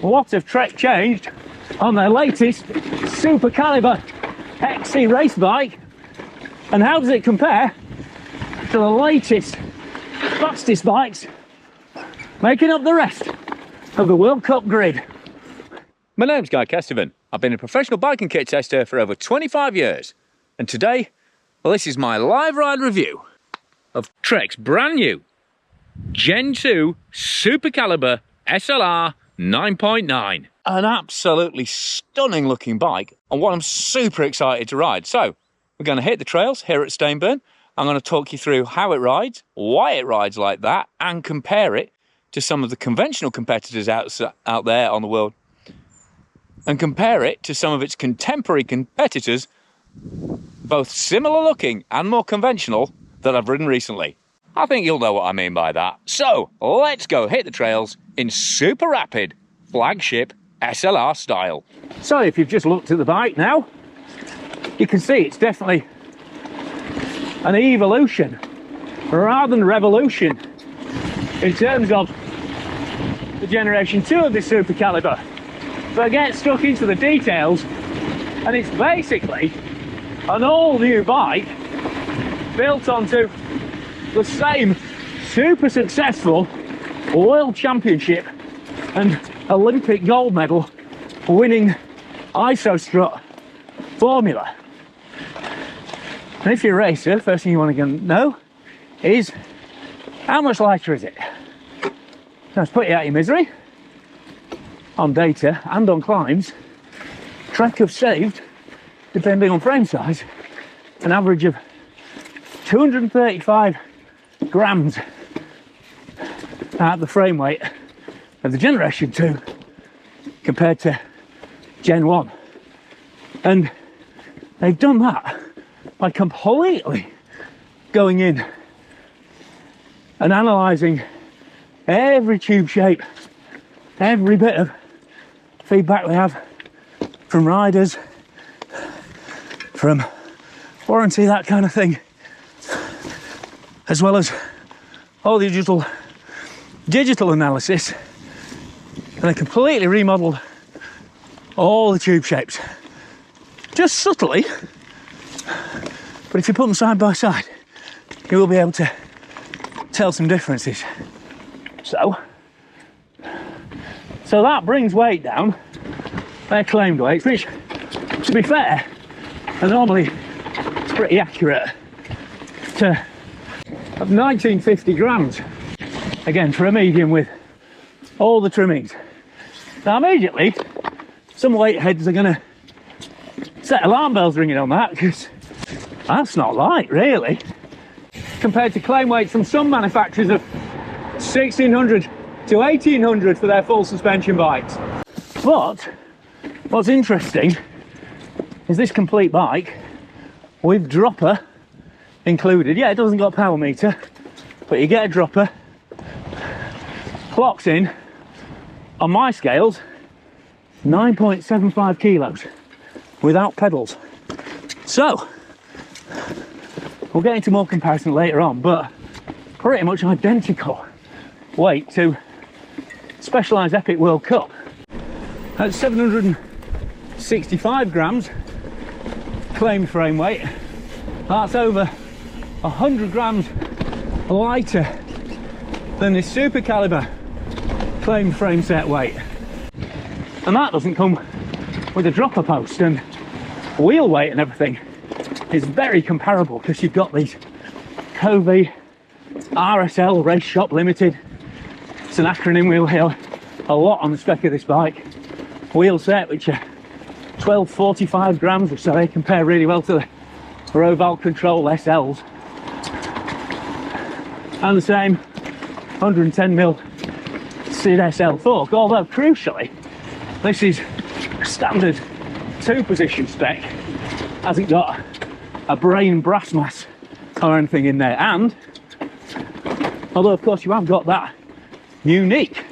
what have Trek changed on their latest Supercaliber XC race bike, and how does it compare to the latest, fastest bikes making up the rest of the World Cup grid? My name's Guy Kestevan. I've been a professional bike and kit tester for over 25 years. And today, well, this is my live ride review of Trek's brand new Gen 2 Supercaliber SLR 9.9. An absolutely stunning looking bike, and one I'm super excited to ride. So, we're going to hit the trails here at Stainburn. I'm going to talk you through how it rides, why it rides like that, and compare it to some of the conventional competitors out there on the world. And compare it to some of its contemporary competitors, both similar looking and more conventional, that I've ridden recently. I think you'll know what I mean by that. So, let's go hit the trails in super rapid flagship SLR style. So if you've just looked at the bike now, you can see it's definitely an evolution rather than revolution in terms of the Generation 2 of this Supercaliber. But get stuck into the details, and it's basically an all-new bike built onto the same super successful World Championship and Olympic gold medal winning ISO strut formula. And if you're a racer, first thing you want to know is how much lighter is it? Let's put you out of your misery. On data and on climbs, Trek have saved, depending on frame size, an average of 235 grams out of the frame weight of the Generation 2 compared to Gen 1. And they've done that by completely going in and analysing every tube shape, every bit of feedback we have from riders, from warranty, that kind of thing, as well as all the digital analysis. And they completely remodeled all the tube shapes, just subtly, but if you put them side by side, you will be able to tell some differences. So that brings weight down, their claimed weights, which, to be fair, are normally pretty accurate, to 1950 grams, again for a medium with all the trimmings. Now immediately, some weight heads are going to set alarm bells ringing on that, because that's not light, really, compared to claim weights from some manufacturers of 1600 to 1800 for their full suspension bikes. But what's interesting is this complete bike with dropper included. Yeah, it doesn't got a power meter, but you get a dropper, clocks in on my scales 9.75 kilos without pedals. So we'll get into more comparison later on, but pretty much identical weight to Specialized Epic World Cup at 765 grams claimed frame weight. That's over 100 grams lighter than this Supercaliber claimed frame set weight, and that doesn't come with a dropper post, and wheel weight and everything is very comparable, because you've got these Covey RSL Race Shop Limited. It's an acronym we'll hear a lot on the spec of this bike. Wheel set, which are 1245 grams, so they compare really well to the Roval Control SLs. And the same 110mm Sid SL fork, although crucially, this is a standard 2-position spec. Hasn't got a brain brass mass or anything in there, and although of course you have got that unique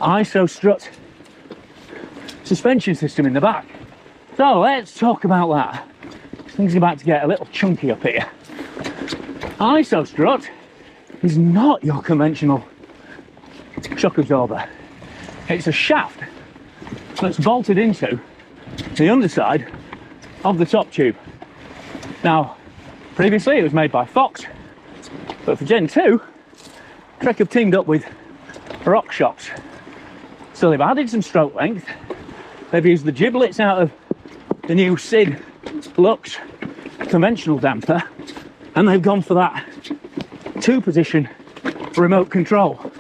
ISO strut suspension system in the back. So let's talk about that. Things are about to get a little chunky up here. ISO strut is not your conventional shock absorber. It's a shaft that's bolted into the underside of the top tube. Now, previously it was made by Fox, but for Gen 2, Trek have teamed up with Rock Shops. So they've added some stroke length, they've used the giblets out of the new SID Lux conventional damper, and they've gone for that 2-position remote control.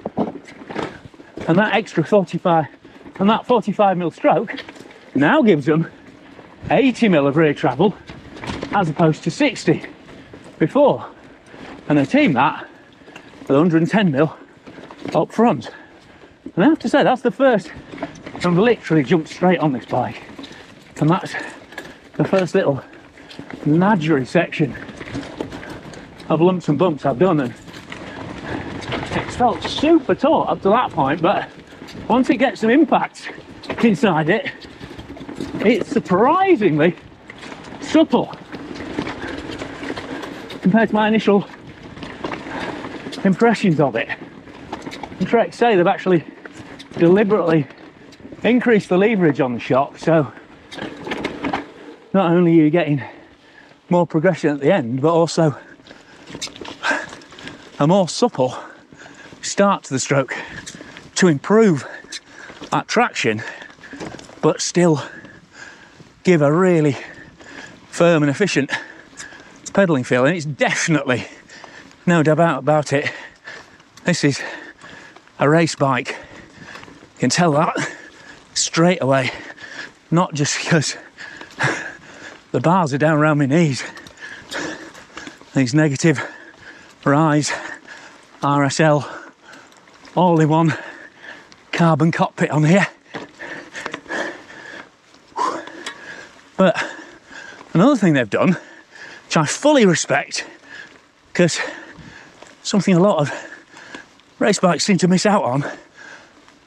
And that extra 45mm stroke now gives them 80mm of rear travel as opposed to 60 before. And they team that with 110mm up front. And I have to say, that's the first I've literally jumped straight on this bike. And that's the first little nadgery section of lumps and bumps I've done, and it's felt super taut up to that point, but once it gets some impact inside it, it's surprisingly supple compared to my initial impressions of it. And Trek say they've actually deliberately increased the leverage on the shock, so not only are you getting more progression at the end, but also a more supple start to the stroke to improve that traction, but still give a really firm and efficient pedaling feel. And it's definitely, no doubt about it, this is a race bike. You can tell that straight away, not just because the bars are down around my knees. These negative rise RSL all-in-one carbon cockpit on here. But another thing they've done, which I fully respect, because something a lot of race bikes seem to miss out on,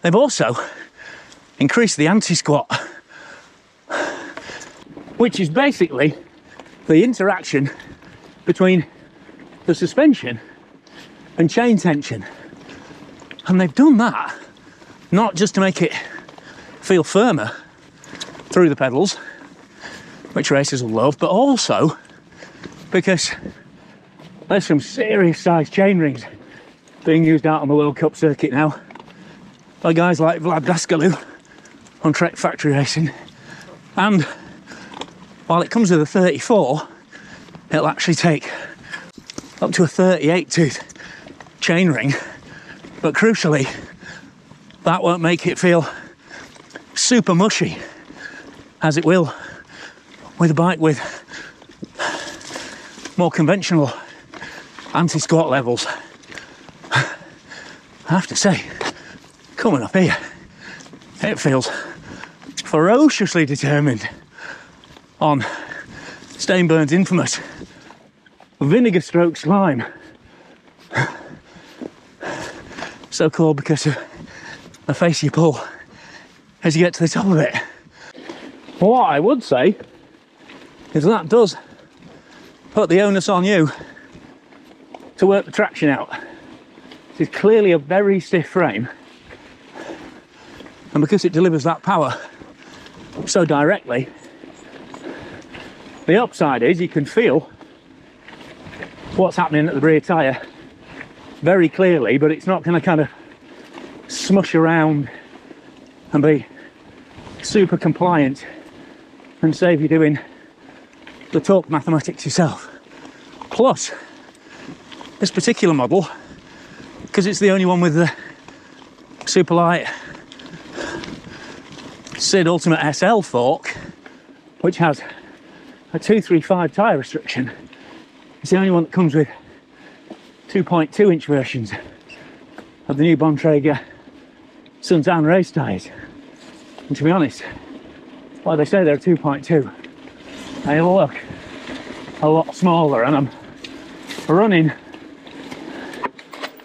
they've also increased the anti-squat, which is basically the interaction between the suspension and chain tension. And they've done that not just to make it feel firmer through the pedals, which racers will love, but also because there's some serious size chain rings being used out on the World Cup circuit now by guys like Vlad Daskalu on Trek Factory Racing. And while it comes with a 34, it'll actually take up to a 38 tooth chain ring, but crucially that won't make it feel super mushy as it will with a bike with more conventional anti-squat levels. I have to say, coming up here, it feels ferociously determined on Stainburn's infamous vinegar stroke slime, so called because of the face you pull as you get to the top of it. What I would say is that does put the onus on you to work the traction out. This is clearly a very stiff frame, and because it delivers that power so directly, the upside is you can feel what's happening at the rear tyre very clearly, but it's not going to kind of smush around and be super compliant and save you doing the torque mathematics yourself. Plus, this particular model, because it's the only one with the super light SID Ultimate SL fork, which has a 235 tyre restriction, it's the only one that comes with 2.2 inch versions of the new Bontrager Suntan race tyres. And to be honest, while they say they're 2.2, they look a lot smaller, and I'm running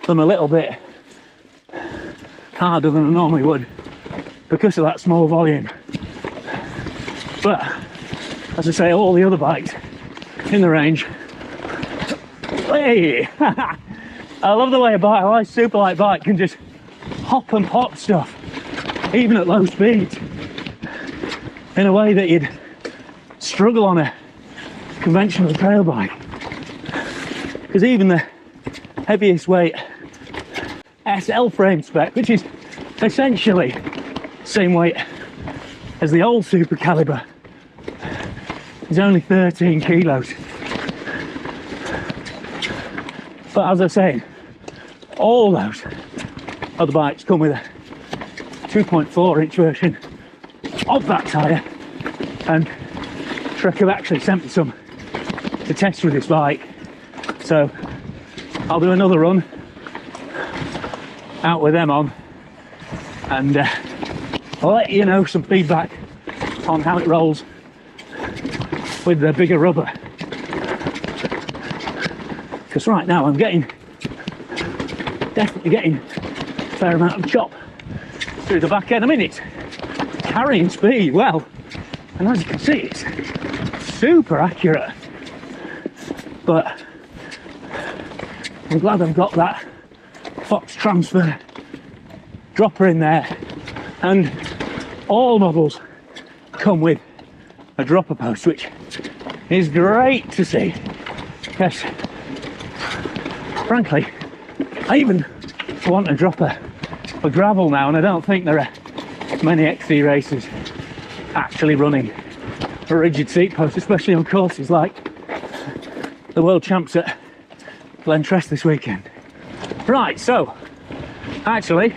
them a little bit harder than I normally would because of that small volume. But as I say, all the other bikes in the range, hey, I love the way a super light bike can just hop and pop stuff even at low speeds. in a way that you'd struggle on a conventional trail bike. Because even the heaviest weight SL frame spec, which is essentially the same weight as the old Supercaliber, is only 13 kilos. But as I was saying, all those other bikes come with a 2.4 inch version of that tyre, and Trek have actually sent me some to test with this bike, so I'll do another run out with them on, and I'll let you know some feedback on how it rolls with the bigger rubber, because right now I'm definitely getting a fair amount of chop through the back end. I mean, it's carrying speed well, and as you can see, it's super accurate, but I'm glad I've got that Fox transfer dropper in there, and all models come with a dropper post, which is great to see. Yes, frankly, I even want a dropper for gravel now, and I don't think there are many XC racers actually running a rigid seat post, especially on courses like the World Champs at Glentress this weekend. Right, so actually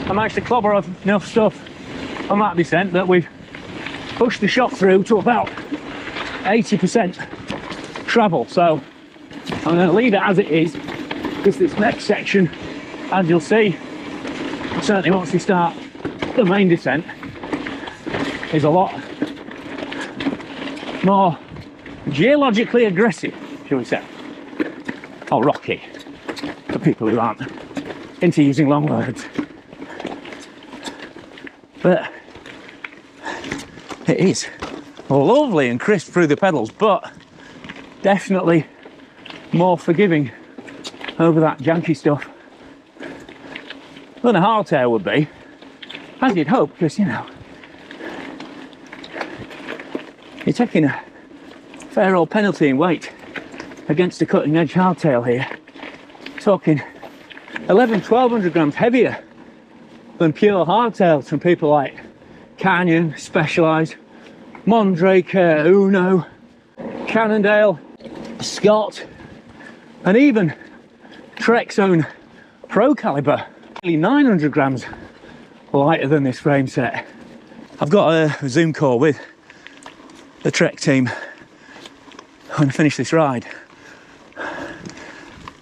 I managed to clobber off enough stuff on that descent that we've pushed the shop through to about 80% travel, so I'm going to leave it as it is, because this next section, as you'll see, certainly once we start the main descent, is a lot more geologically aggressive, shall we say, or rocky, for people who aren't into using long words. But it is lovely and crisp through the pedals, but definitely more forgiving over that janky stuff than a hardtail would be, as you'd hope, because, you know, you're taking a fair old penalty in weight against a cutting edge hardtail here. Talking 1200 grams heavier than pure hardtails from people like Canyon, Specialized, Mondraker, Uno, Cannondale, Scott, and even Trek's own Procaliber, nearly 900 grams lighter than this frame set. I've got a Zoom call with the Trek team when I finish this ride,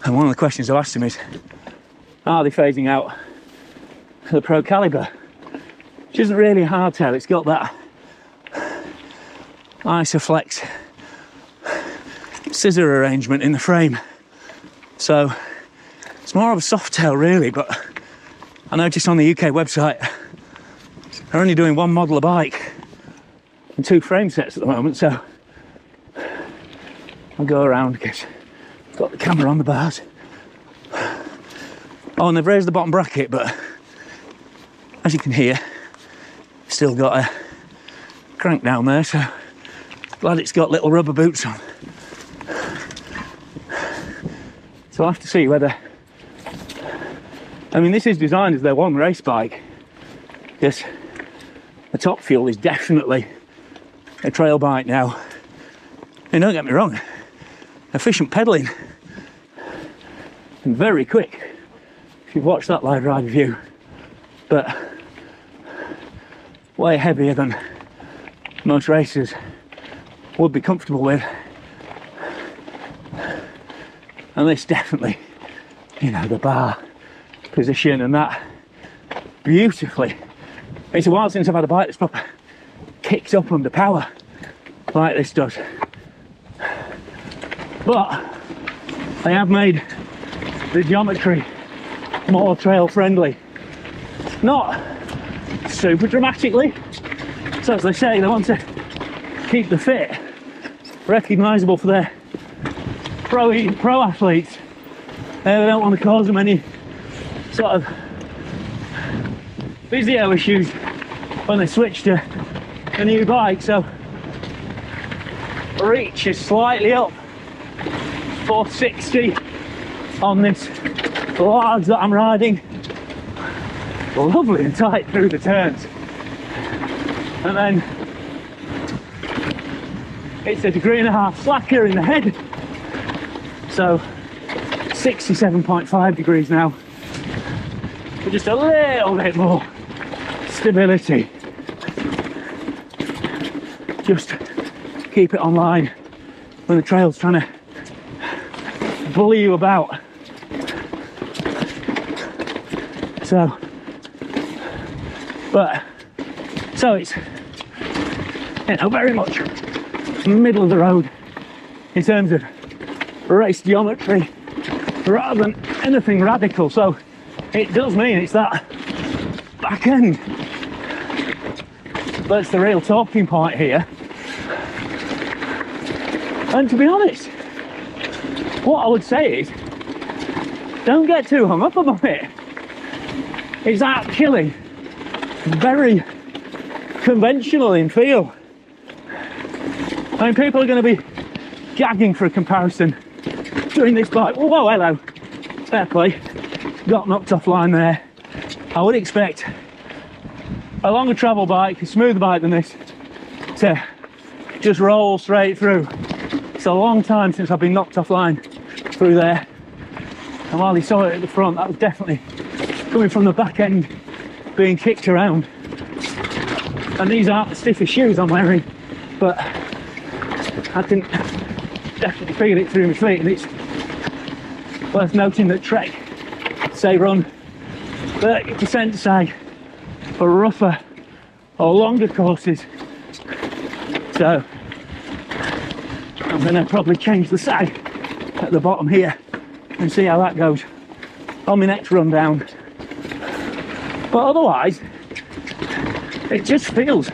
and one of the questions I've asked them is, are they phasing out the Procaliber, which isn't really a hardtail. It's got that Isoflex scissor arrangement in the frame, so it's more of a soft tail really. But I noticed on the UK website they're only doing one model of bike and 2 frame sets at the moment, so I'll go around because I've got the camera on the bars. Oh, and they've raised the bottom bracket, but as you can hear, still got a crank down there, so glad it's got little rubber boots on. So I'll have to see whether, I mean, this is designed as their one race bike. Yes, the top fuel is definitely a trail bike now. And don't get me wrong, efficient pedalling and very quick if you've watched that live ride review, but way heavier than most racers would be comfortable with. And this definitely, you know, the bar position and that beautifully. It's a while since I've had a bike that's proper kicked up under power like this does. But they have made the geometry more trail friendly. Not super dramatically. So as they say, they want to keep the fit recognisable for their pro athletes. They don't want to cause them any sort of physio issues when they switch to a new bike, so reach is slightly up, 460 on this large that I'm riding. Lovely and tight through the turns, and then it's a 1.5 degrees slacker in the head, so 67.5 degrees now, with just a little bit more stability. Just keep it online when the trail's trying to bully you about. So it's, you know, very much middle of the road in terms of race geometry rather than anything radical. So it does mean it's that back end that's the real talking point here. And to be honest, what I would say is, don't get too hung up on it. It's actually very conventional in feel. I mean, people are going to be gagging for a comparison during this bike. Whoa, hello. Fair play. Got knocked offline there. I would expect a longer travel bike, a smoother bike than this, to just roll straight through. It's a long time since I've been knocked offline through there. And while you saw it at the front, that was definitely coming from the back end, being kicked around. And these aren't the stiffest shoes I'm wearing, but I can definitely feel it through my feet. And it's worth noting that Trek say run 30% sag for rougher or longer courses. So I'm going to probably change the sag at the bottom here and see how that goes on my next run down. But otherwise, it just feels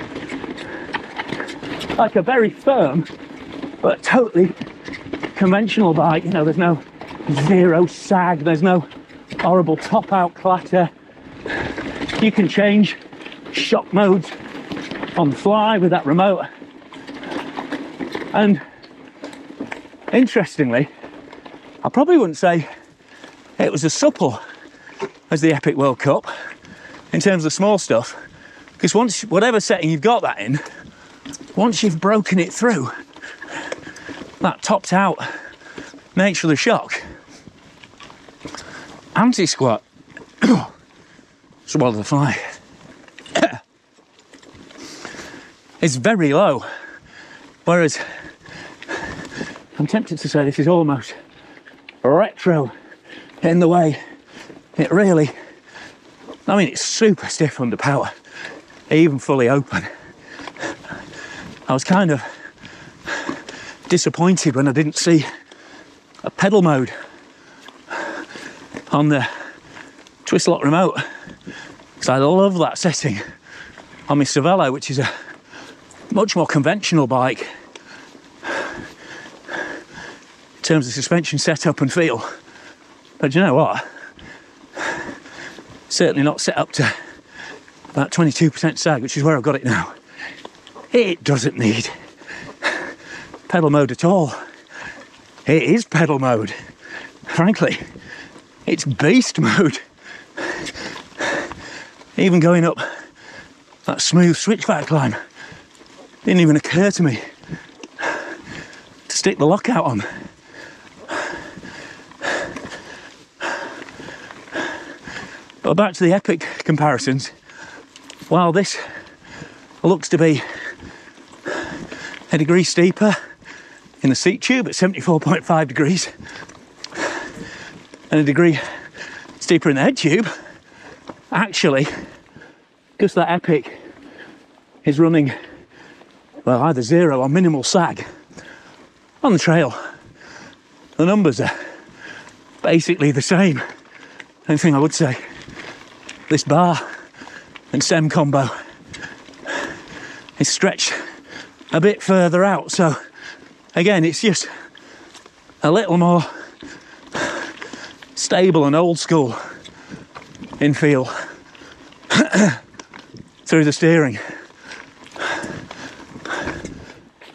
like a very firm but totally conventional bike. You know, there's no zero sag, there's no horrible top out clatter. You can change shock modes on the fly with that remote. And interestingly, I probably wouldn't say it was as supple as the Epic World Cup in terms of small stuff, because once, whatever setting you've got that in, once you've broken it through, that topped out nature of the shock, anti-squat, swallow the fly, is very low, whereas I'm tempted to say this is almost retro in the way it really, I mean, it's super stiff under power, even fully open. I was kind of disappointed when I didn't see a pedal mode on the twist lock remote, because I love that setting on my Cervelo, which is a much more conventional bike in terms of suspension setup and feel. But you know what? Certainly not set up to about 22% sag, which is where I've got it now. It doesn't need pedal mode at all. It is pedal mode. Frankly, it's beast mode. Even going up that smooth switchback climb, didn't even occur to me to stick the lockout on. But back to the Epic comparisons, while this looks to be a degree steeper in the seat tube at 74.5 degrees and a degree steeper in the head tube, actually, because that Epic is running, well, either zero or minimal sag on the trail, the numbers are basically the same. Only thing I would say, this bar and stem combo is stretched a bit further out, so again, it's just a little more stable and old school in feel through the steering.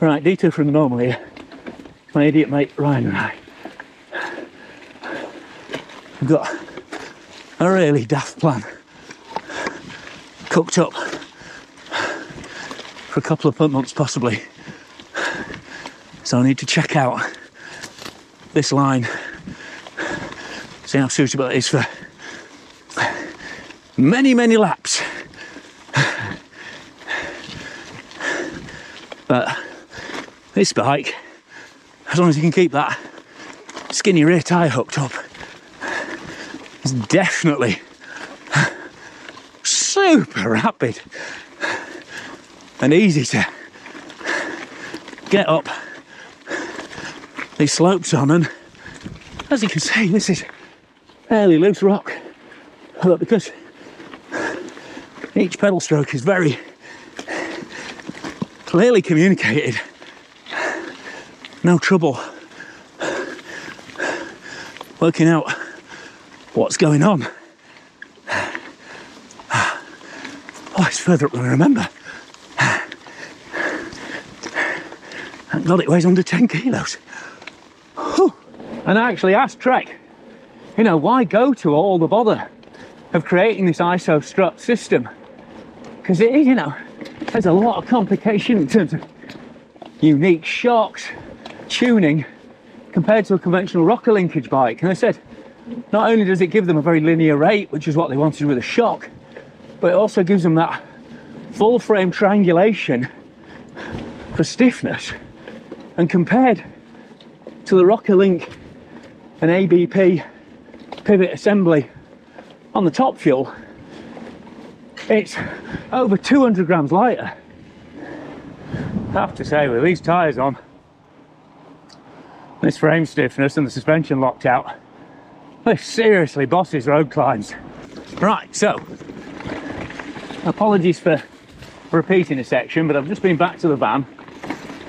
Right, detour from the normal here. My idiot mate Ryan and I. We've got a really daft plan cooked up for a couple of months possibly. So I need to check out this line, see how suitable it is for many, many laps. But this bike, as long as you can keep that skinny rear tyre hooked up, is definitely super rapid and easy to get up these slopes on. And as you can see, this is fairly loose rock, but because each pedal stroke is very clearly communicated, no trouble working out what's going on. Oh, it's further up than I remember. Thank God it weighs under 10 kilos. Whew. And I actually asked Trek, you know, why go to all the bother of creating this ISO strut system? Because it is, you know, there's a lot of complication in terms of unique shocks, tuning, compared to a conventional rocker linkage bike. And I said, not only does it give them a very linear rate, which is what they wanted with a shock, but it also gives them that full frame triangulation for stiffness. And compared to the rocker link and ABP pivot assembly on the top fuel, it's over 200 grams lighter. I have to say, with these tyres on, this frame stiffness and the suspension locked out, this seriously bosses road climbs. Right, so apologies for repeating a section, but I've just been back to the van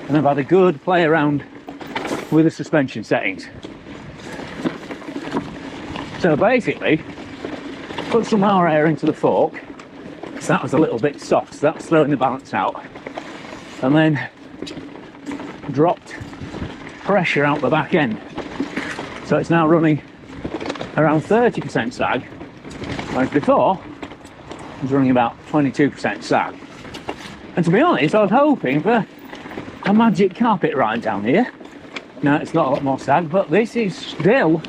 and I've had a good play around with the suspension settings. So basically, put some more air into the fork, because that was a little bit soft, so that's throwing the balance out, and then dropped pressure out the back end. So it's now running around 30% sag, whereas before it was running about 22% sag. And to be honest, I was hoping for a magic carpet ride down here. No, it's not a lot more sag, but this is still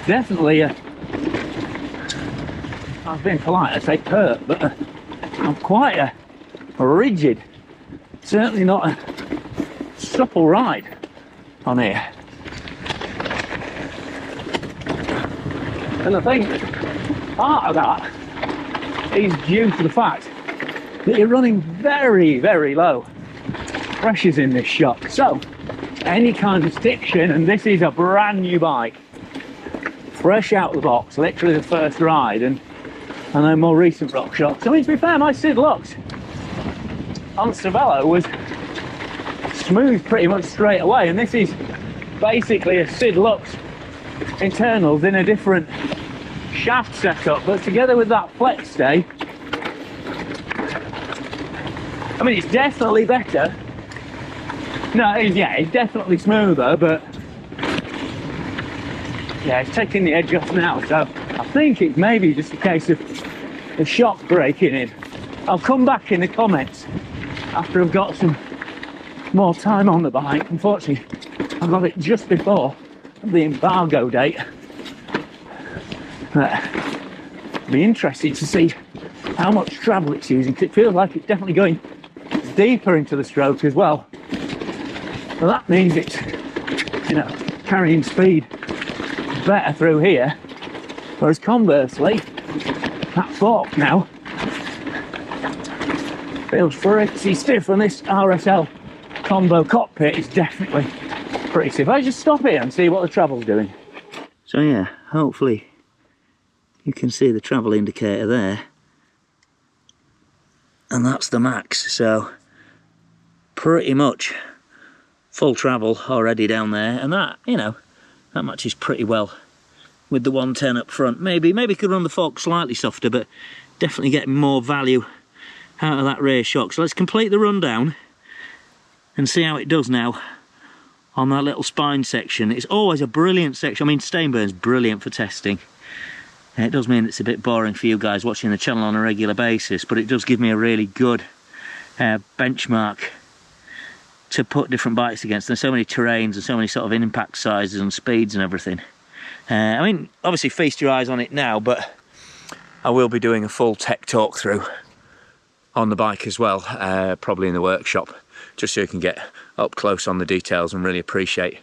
definitely a, I've been polite, I say pert, but quite a rigid, certainly not a supple ride on here. And I think part of that is due to the fact that you're running very, very low pressures in this shock. So any kind of stiction, and this is a brand new bike, fresh out of the box, literally the first ride, and I know more recent rock shocks. I mean, to be fair, my Sid Lux on Cervelo was smooth pretty much straight away, and this is basically a Sid Lux internals in a different shaft setup, but together with that flex stay, I mean, it's definitely better. No, it's definitely smoother, but yeah, it's taking the edge off now, so I think it's maybe just a case of the shock breaking in. I'll come back in the comments after I've got some more time on the bike. Unfortunately, I got it just before the embargo date. But I'll be interested to see how much travel it's using, because it feels like it's definitely going deeper into the stroke as well. Well, that means it's, you know, carrying speed better through here, whereas conversely, that fork now feels pretty stiff, and this RSL combo cockpit is definitely pretty stiff. I just stop here and see what the travel's doing. So yeah, hopefully you can see the travel indicator there, and that's the max, so pretty much full travel already down there, and that, you know, that matches pretty well with the 110 up front. Maybe could run the fork slightly softer, but definitely getting more value out of that rear shock. So let's complete the rundown and see how it does now on that little spine section. It's always a brilliant section. I mean, Stainburn's brilliant for testing. It does mean it's a bit boring for you guys watching the channel on a regular basis, but it does give me a really good benchmark to put different bikes against. There's so many terrains and so many sort of impact sizes and speeds and everything. I mean, obviously feast your eyes on it now, but I will be doing a full tech talk through on the bike as well, probably in the workshop, just so you can get up close on the details and really appreciate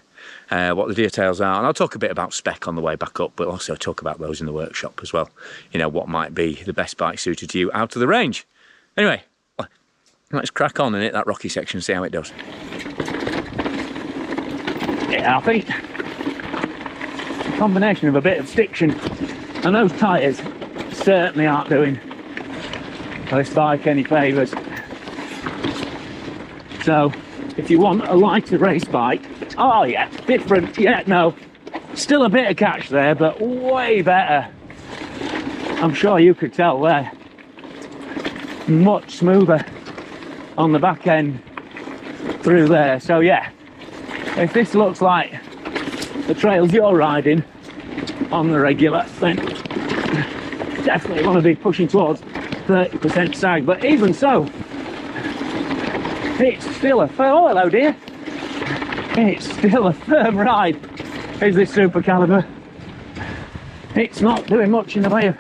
what the details are. And I'll talk a bit about spec on the way back up, but also talk about those in the workshop as well. You know, what might be the best bike suited to you out of the range. Anyway, let's crack on and hit that rocky section and see how it does. Yeah, I think a combination of a bit of stiction and those tyres certainly aren't doing this bike any favours. So if you want a lighter race bike, oh yeah, different, yeah, no, still a bit of catch there, but way better. I'm sure you could tell there. Much smoother on the back end through there. So yeah, if this looks like the trails you're riding on the regular, then definitely want to be pushing towards 30% sag. But even so, it's still a firm, oh hello dear, it's still a firm ride, is this Supercaliber. It's not doing much in the way of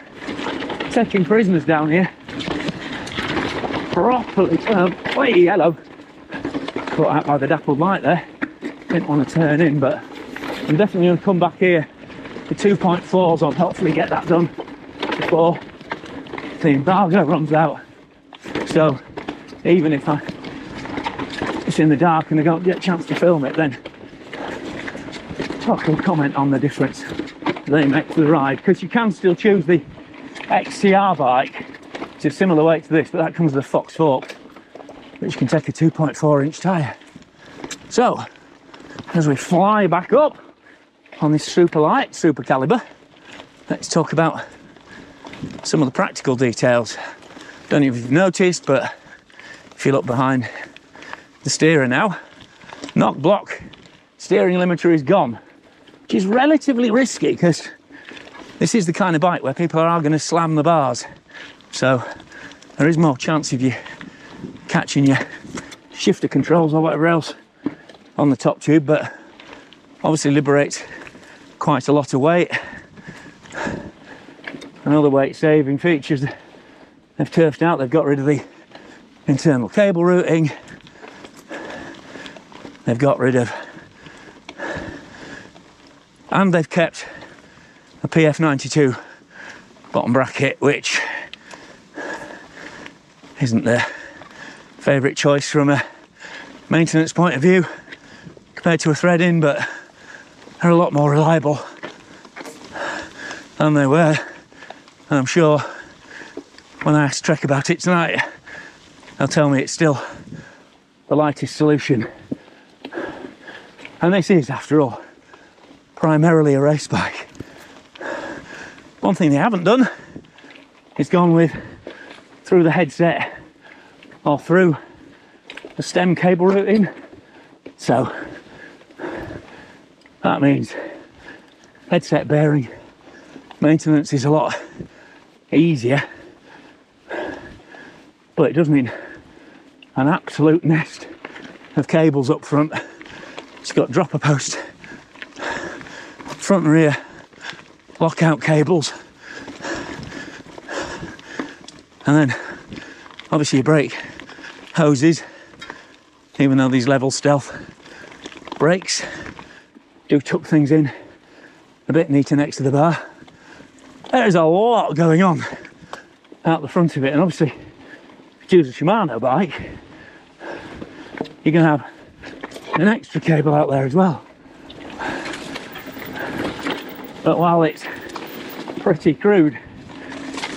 taking prisoners down here. Properly firm. Wait, hello. Caught out by the dappled light there. Didn't want to turn in, but I'm definitely going to come back here with 2.4s on. Hopefully get that done before the embargo runs out. So even if it's in the dark and I don't get a chance to film it, then I can comment on the difference they make to the ride, because you can still choose the XCR bike. It's a similar weight to this, but that comes with a Fox fork, which can take a 2.4 inch tyre. So as we fly back up on this super light Supercaliber, let's talk about some of the practical details. Don't know if you've noticed, but if you look behind the steerer now, knock block steering limiter is gone, which is relatively risky because this is the kind of bike where people are going to slam the bars. So there is more chance of you catching your shifter controls or whatever else on the top tube, but obviously liberates quite a lot of weight. And other weight saving features they've turfed out. They've got rid of the internal cable routing. They've got rid of, and they've kept a PF92 bottom bracket, which isn't their favourite choice from a maintenance point of view compared to a thread-in, but they're a lot more reliable than they were. And I'm sure when I ask Trek about it tonight, they'll tell me it's still the lightest solution. And this is, after all, primarily a race bike. One thing they haven't done is gone with through the headset or through the stem cable routing. So that means headset bearing maintenance is a lot easier, but it does mean an absolute nest of cables up front. It's got dropper post, front and rear lockout cables, and then obviously your brake hoses, even though these level stealth brakes do tuck things in a bit neater next to the bar. There's a lot going on out the front of it, and obviously if you choose a Shimano bike, you're going to have an extra cable out there as well. But while it's pretty crude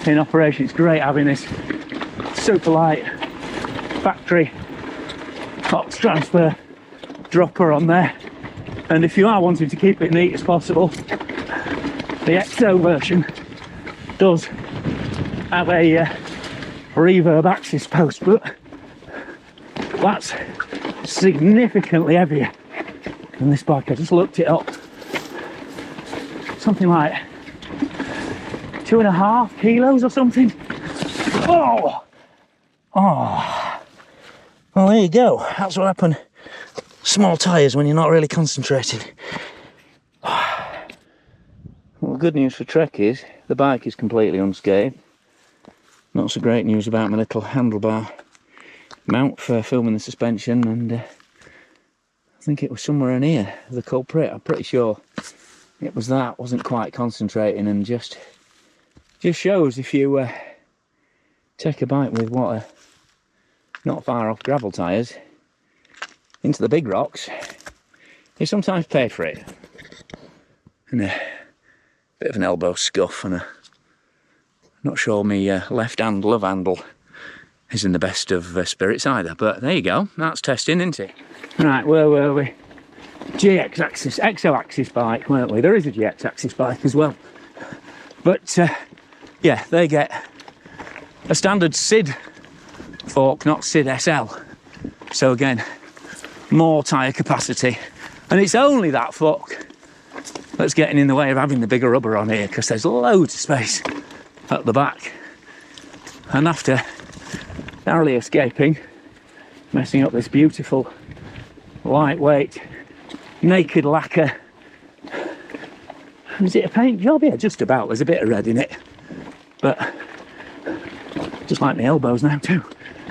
in operation, it's great having this super light factory Fox transfer dropper on there. And if you are wanting to keep it neat as possible, the XO version does have a reverb axis post, but that's significantly heavier than this bike. I just looked it up. Something like 2.5 kilos or something. Oh! Oh! Well, there you go. That's what happened. Small tyres when you're not really concentrating. Well, the good news for Trek is the bike is completely unscathed. Not so great news about my little handlebar mount for filming the suspension, and I think it was somewhere in here, the culprit. I'm pretty sure it was that. Wasn't quite concentrating, and just shows if you take a bike with what are not far off gravel tyres into the big rocks, you sometimes pay for it. And a bit of an elbow scuff, and not sure me left hand love handle is in the best of spirits either. But there you go, that's testing, isn't it? Right, where were we? GX axis, XO axis bike, weren't we? There is a GX axis bike as well. But yeah, they get a standard SID fork, not SID SL. So again, more tyre capacity. And it's only that fork that's getting in the way of having the bigger rubber on here, because there's loads of space at the back. And after narrowly escaping messing up this beautiful lightweight naked lacquer, is it a paint job? Yeah, just about. There's a bit of red in it, but just like my elbows now too,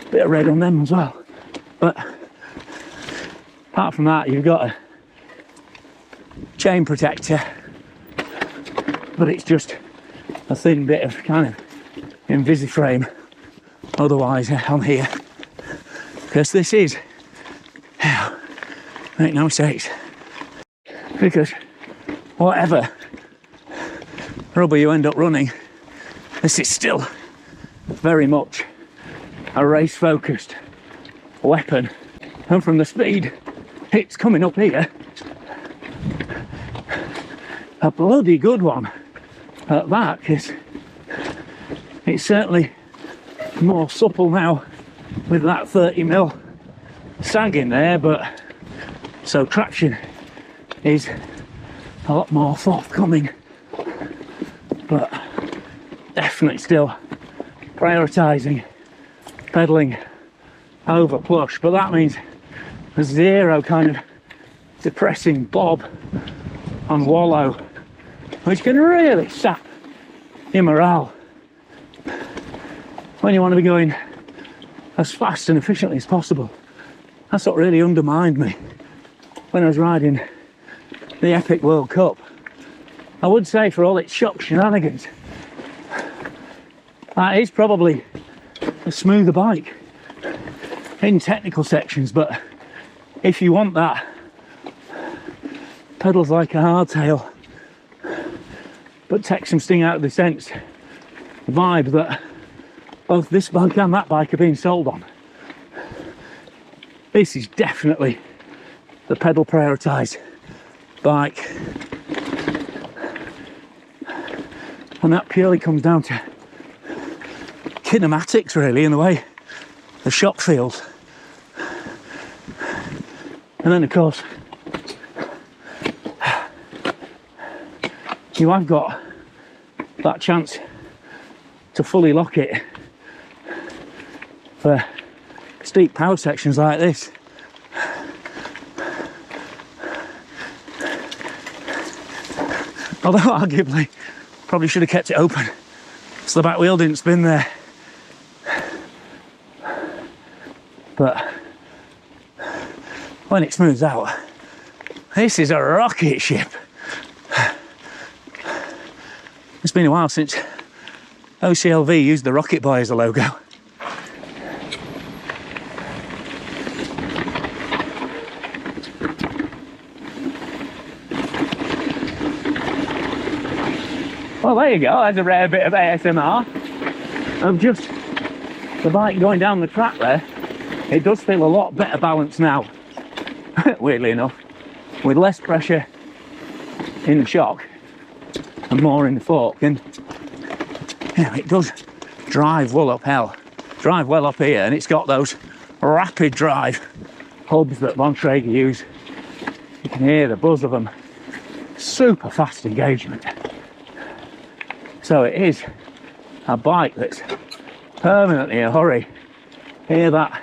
a bit of red on them as well. But apart from that, you've got a chain protector, but it's just a thin bit of kind of Invisiframe otherwise on here, because this is, make no mistakes, because whatever rubber you end up running, this is still very much a race focused weapon. And from the speed it's coming up here, a bloody good one at that, because it's certainly more supple now with that 30mm sag in there, but so traction is a lot more forthcoming, but definitely still prioritising pedalling over push. But that means there's zero kind of depressing bob on wallow, which can really sap your morale when you want to be going as fast and efficiently as possible. That's what really undermined me when I was riding the Epic World Cup. I would say, for all its shock shenanigans, that is probably a smoother bike in technical sections, but if you want that pedals like a hardtail but take some sting out of the sense vibe that both this bike and that bike are being sold on, this is definitely the pedal prioritised bike. And that purely comes down to kinematics, really, in the way the shock feels. And then of course you have got that chance to fully lock it for steep power sections like this. Although arguably probably should have kept it open so the back wheel didn't spin there. But when it smooths out, this is a rocket ship. It's been a while since OCLV used the Rocket Boy as a logo. Well, there you go, there's a rare bit of ASMR of just the bike going down the track there. It does feel a lot better balanced now, weirdly enough, with less pressure in the shock and more in the fork. And you know, it does drive well up here, and it's got those rapid drive hubs that Bontrager use. You can hear the buzz of them. Super fast engagement. So it is a bike that's permanently in a hurry. Hear that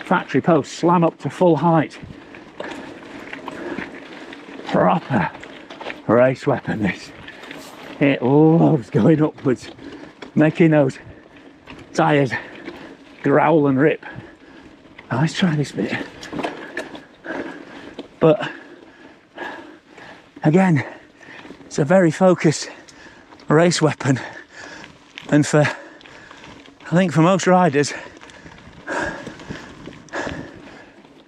factory post slam up to full height. Proper race weapon this. It loves going upwards, making those tyres growl and rip. Now let's try this bit. But again, it's a very focused race weapon, and I think for most riders,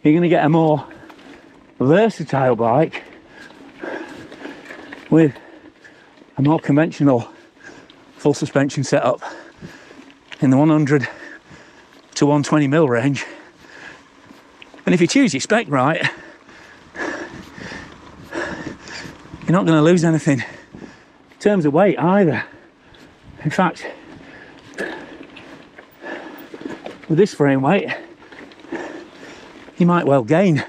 you're going to get a more versatile bike with a more conventional full suspension setup in the 100 to 120 mil range. And if you choose your spec right, you're not going to lose anything in terms of weight either. In fact, with this frame weight, you might well gain.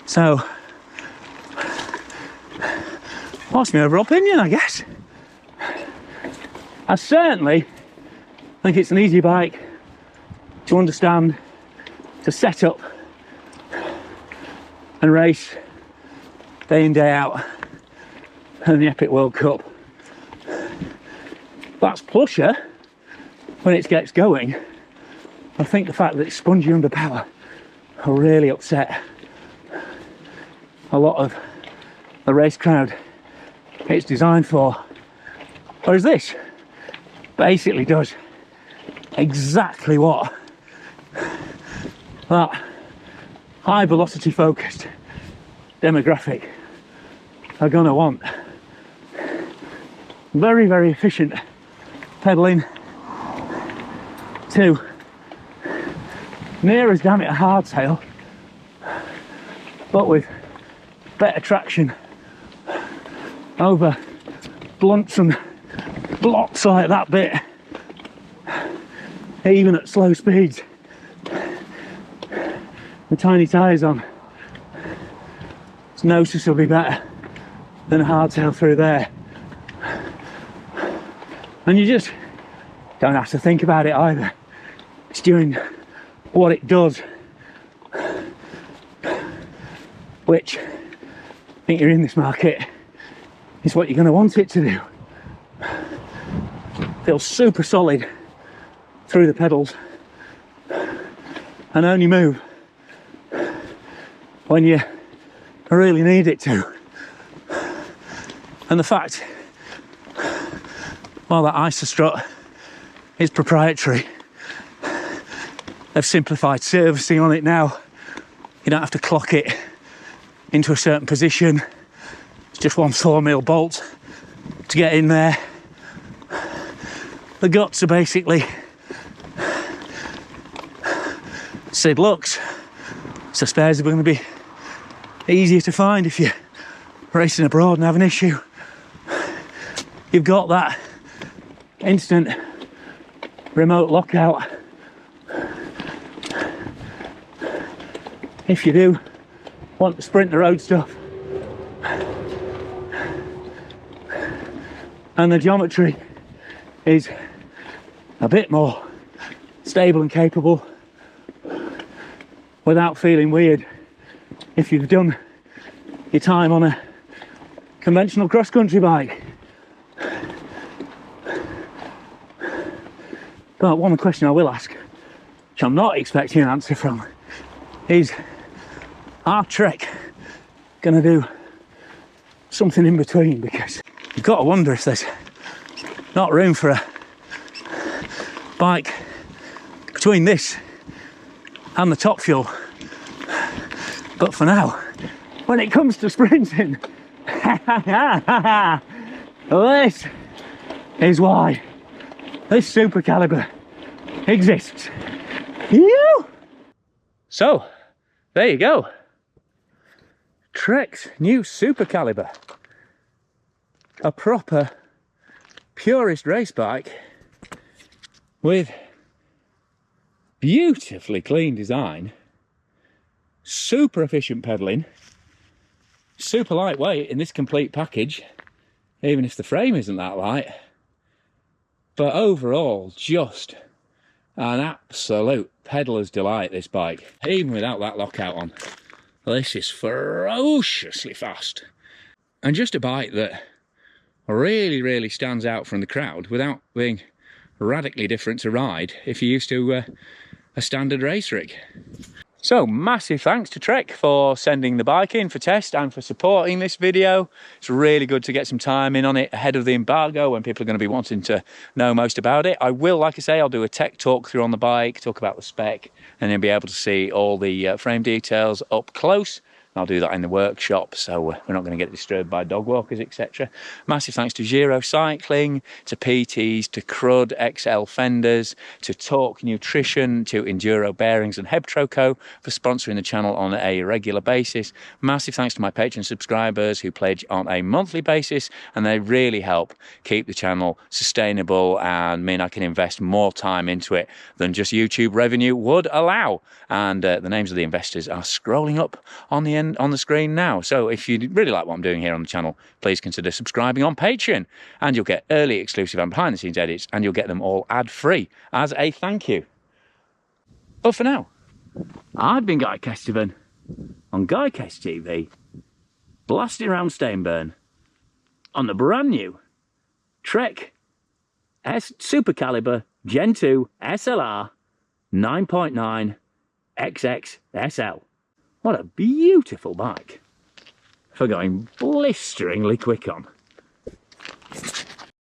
So, what's my overall opinion, I guess? I certainly think it's an easy bike to understand, to set up and race day in, day out in the Epic World Cup. That's plusher when it gets going. I think the fact that it's spongy under power will really upset a lot of the race crowd it's designed for. Whereas this basically does exactly what that high velocity focused demographic are gonna want. Very, very efficient pedaling to near as damn it a hardtail, but with better traction over blunts and blocks like that bit, even at slow speeds. The tiny tyres on, it's noticeably better than a hardtail through there. And you just don't have to think about it either. It's doing what it does, which, I think you're in this market, is what you're going to want it to do. Feels super solid through the pedals and only move when you really need it to. And the fact, while that isostrut is proprietary, they've simplified servicing on it now. You don't have to clock it into a certain position. It's just one 4mm bolt to get in there. The guts are basically Sid Lux, so spares are going to be easier to find if you're racing abroad and have an issue. You've got that instant remote lockout if you do want to sprint the road stuff. And the geometry is a bit more stable and capable without feeling weird if you've done your time on a conventional cross-country bike. But one question I will ask, which I'm not expecting an answer from, is are Trek going to do something in between? Because you've got to wonder if there's not room for a bike between this and the top fuel. But for now, when it comes to sprinting, this is why this Supercaliber exists. You. So, there you go. Trek's new Supercaliber. A proper purist race bike with beautifully clean design, super efficient pedalling, super lightweight in this complete package, even if the frame isn't that light. But overall, just an absolute pedaller's delight, this bike, even without that lockout on. This is ferociously fast, and just a bike that really stands out from the crowd without being radically different to ride if you're used to a standard race rig. So massive thanks to Trek for sending the bike in for test and for supporting this video. It's really good to get some time in on it ahead of the embargo when people are going to be wanting to know most about it. I will, like I say, I'll do a tech talk through on the bike, talk about the spec, and then be able to see all the frame details up close. I'll do that in the workshop, so we're not going to get disturbed by dog walkers, etc. Massive thanks to Giro Cycling, to PTs, to Crud XL fenders, to Torque Nutrition, to Enduro Bearings and Hebtroco for sponsoring the channel on a regular basis. Massive thanks to my Patreon subscribers who pledge on a monthly basis, and they really help keep the channel sustainable and mean I can invest more time into it than just YouTube revenue would allow. And the names of the investors are scrolling up on the screen now. So if you really like what I'm doing here on the channel, please consider subscribing on Patreon, and you'll get early, exclusive and behind the scenes edits, and you'll get them all ad-free as a thank you. But for now, I've been Guy Kesteven on Guy Kest TV, blasting around Stainburn on the brand new Trek Supercaliber Gen 2 SLR 9.9 XX SL. What a beautiful bike for going blisteringly quick on.